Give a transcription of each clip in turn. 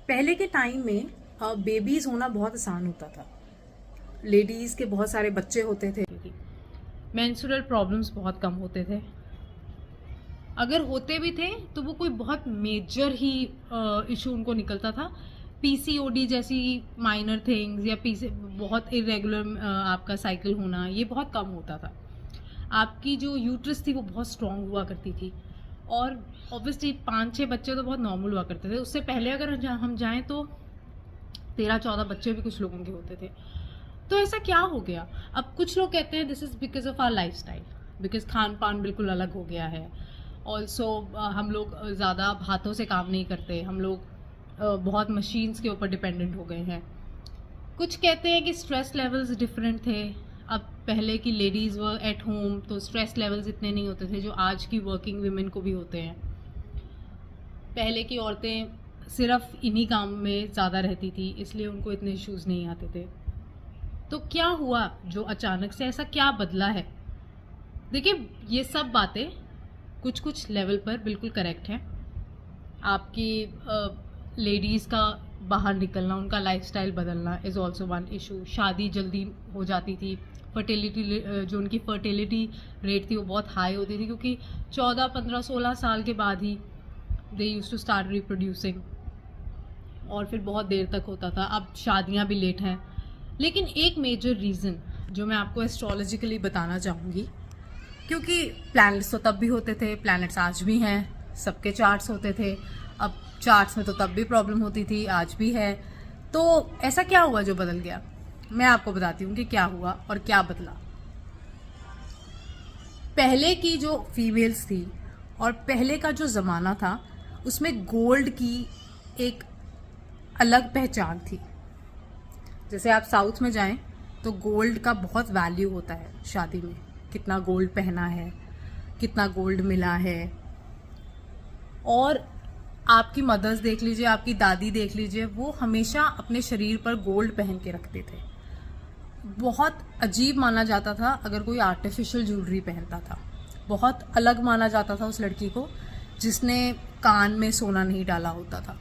पहले के टाइम में बेबीज होना बहुत आसान होता था। लेडीज के बहुत सारे बच्चे होते थे, मेंस्ट्रुअल प्रॉब्लम्स बहुत कम होते थे। अगर होते भी थे तो वो कोई बहुत मेजर ही इशू उनको निकलता था। पीसीओडी जैसी माइनर थिंग्स या बहुत इरेगुलर आपका साइकिल होना, ये बहुत कम होता था। आपकी जो यूट्रस थी वो बहुत स्ट्रांग हुआ करती थी, और ऑब्वियसली 5-6 बच्चे तो बहुत नॉर्मल हुआ करते थे। उससे पहले अगर हम जाएं तो 13-14 बच्चे भी कुछ लोगों के होते थे। तो ऐसा क्या हो गया? अब कुछ लोग कहते हैं this is because of our lifestyle, because खान पान बिल्कुल अलग हो गया है। ऑल्सो हम लोग ज़्यादा हाथों से काम नहीं करते, हम लोग बहुत मशीन्स के ऊपर डिपेंडेंट हो गए हैं। कुछ कहते हैं कि स्ट्रेस लेवल्स डिफरेंट थे। अब पहले की लेडीज़ वर एट होम तो स्ट्रेस लेवल्स इतने नहीं होते थे जो आज की वर्किंग वीमेन को भी होते हैं। पहले की औरतें सिर्फ इन्हीं काम में ज़्यादा रहती थी, इसलिए उनको इतने इश्यूज़ नहीं आते थे। तो क्या हुआ जो अचानक से ऐसा क्या बदला है? देखिए, ये सब बातें कुछ कुछ लेवल पर बिल्कुल करेक्ट हैं। आपकी लेडीज़ का बाहर निकलना, उनका लाइफस्टाइल बदलना इज़ ऑल्सो वन इशू। शादी जल्दी हो जाती थी, फर्टिलिटी जो उनकी फर्टिलिटी रेट थी वो बहुत हाई होती थी, क्योंकि 14, 15, 16 साल के बाद ही दे यूज टू स्टार्ट रिप्रोड्यूसिंग, और फिर बहुत देर तक होता था। अब शादियां भी लेट हैं। लेकिन एक मेजर रीज़न जो मैं आपको एस्ट्रोलॉजिकली बताना चाहूँगी, क्योंकि प्लैनेट्स तो तब भी होते थे, प्लैनेट्स आज भी हैं, सबके चार्ट्स होते थे। अब चार्ट्स में तो तब भी प्रॉब्लम होती थी, आज भी है। तो ऐसा क्या हुआ जो बदल गया? मैं आपको बताती हूँ कि क्या हुआ और क्या बदला। पहले की जो फीमेल्स थी और पहले का जो ज़माना था, उसमें गोल्ड की एक अलग पहचान थी। जैसे आप साउथ में जाएं तो गोल्ड का बहुत वैल्यू होता है शादी में। कितना गोल्ड पहना है, कितना गोल्ड मिला है। और आपकी मदर्स देख लीजिए, आपकी दादी देख लीजिए, वो हमेशा अपने शरीर पर गोल्ड पहन के रखते थे। बहुत अजीब माना जाता था अगर कोई आर्टिफिशियल ज्वेलरी पहनता था। बहुत अलग माना जाता था उस लड़की को जिसने कान में सोना नहीं डाला होता था।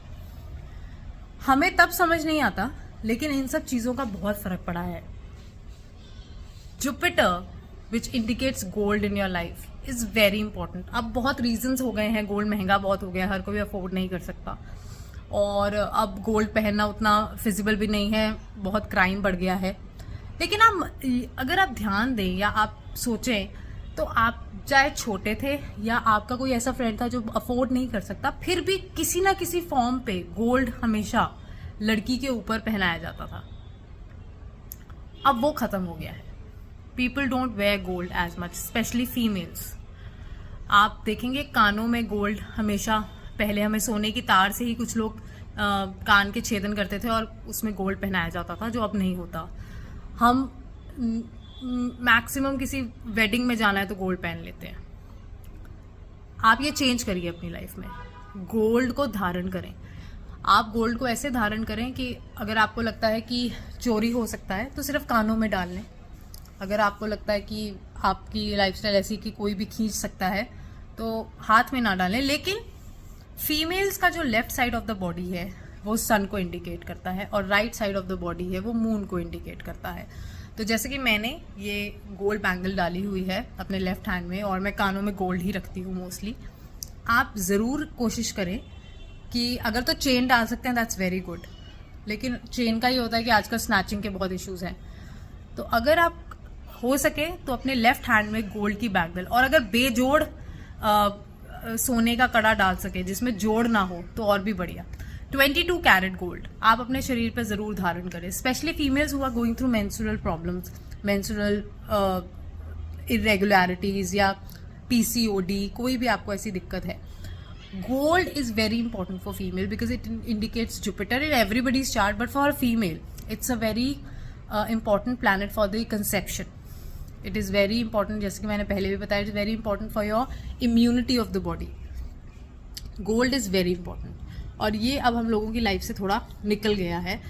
हमें तब समझ नहीं आता, लेकिन इन सब चीज़ों का बहुत फर्क पड़ा है। Jupiter which indicates gold in your life is very important. अब बहुत रीजंस हो गए हैं, गोल्ड महंगा बहुत हो गया, हर कोई अफोर्ड नहीं कर सकता, और अब गोल्ड पहनना उतना फिजिबल भी नहीं है, बहुत क्राइम बढ़ गया है। लेकिन अगर आप ध्यान दें या आप सोचें तो आप चाहे छोटे थे या आपका कोई ऐसा फ्रेंड था जो अफोर्ड नहीं कर सकता, फिर भी किसी ना किसी फॉर्म पे गोल्ड हमेशा लड़की के ऊपर पहनाया जाता था। अब वो खत्म हो गया है। People don't wear gold as much, specially females. आप देखेंगे कानों में गोल्ड हमेशा, पहले हमें सोने की तार से ही कुछ लोग कान के छेदन करते थे और उसमें गोल्ड पहनाया जाता था, जो अब नहीं होता। हम मैक्सिमम किसी वेडिंग में जाना है तो गोल्ड पहन लेते हैं। आप ये चेंज करिए अपनी लाइफ में, गोल्ड को धारण करें। आप गोल्ड को ऐसे धारण करें कि अगर आपको लगता है कि चोरी हो सकता है तो सिर्फ कानों में डाल लें। अगर आपको लगता है कि आपकी लाइफस्टाइल ऐसी कि कोई भी खींच सकता है तो हाथ में ना डालें। लेकिन फीमेल्स का जो left side of the body है वो सन को इंडिकेट करता है, और right side of the body है वो मून को इंडिकेट करता है। तो जैसे कि मैंने ये गोल्ड बैंगल डाली हुई है अपने लेफ्ट हैंड में, और मैं कानों में गोल्ड ही रखती हूँ मोस्टली। आप ज़रूर कोशिश करें कि अगर तो चेन डाल सकते हैं दैट्स वेरी गुड, लेकिन चेन का ये होता है कि आजकल स्नैचिंग के बहुत इश्यूज़ हैं। तो अगर आप हो सके तो अपने लेफ्ट हैंड में गोल्ड की बैंगल, और अगर बेजोड़ सोने का कड़ा डाल सके जिसमें जोड़ ना हो तो और भी बढ़िया। 22 कैरेट गोल्ड आप अपने शरीर पर ज़रूर धारण करें, specially females who are going through menstrual problems, menstrual irregularities या पीसीओडी, कोई भी आपको ऐसी दिक्कत है। Gold is very important for female because it indicates Jupiter in everybody's chart, but for female it's a very important planet for the conception. It is very important, जैसे कि मैंने पहले भी बताया, it is very important for your immunity of the body. Gold is very important, और ये अब हम लोगों की लाइफ से थोड़ा निकल गया है।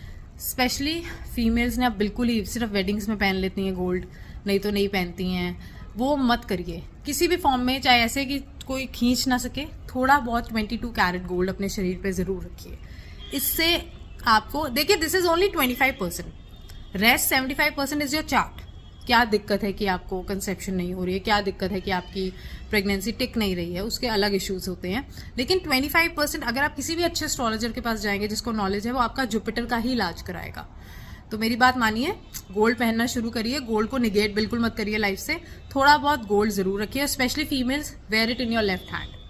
स्पेशली फीमेल्स ने अब बिल्कुल ही सिर्फ वेडिंग्स में पहन लेती हैं गोल्ड, नहीं तो नहीं पहनती हैं। वो मत करिए किसी भी फॉर्म में, चाहे ऐसे कि कोई खींच ना सके। थोड़ा बहुत 22 कैरेट गोल्ड अपने शरीर पे ज़रूर रखिए। इससे आपको देखिए, this is only 25%, rest 75% is your chart. क्या दिक्कत है कि आपको कंसेप्शन नहीं हो रही है, क्या दिक्कत है कि आपकी प्रेगनेंसी टिक नहीं रही है, उसके अलग इश्यूज होते हैं। लेकिन 25% अगर आप किसी भी अच्छे एस्ट्रोलॉजर के पास जाएंगे जिसको नॉलेज है, वो आपका जुपिटर का ही इलाज कराएगा। तो मेरी बात मानिए, गोल्ड पहनना शुरू करिए, गोल्ड को निगेट बिल्कुल मत करिए लाइफ से, थोड़ा बहुत गोल्ड जरूर रखिए, specially females, wear it in your left hand.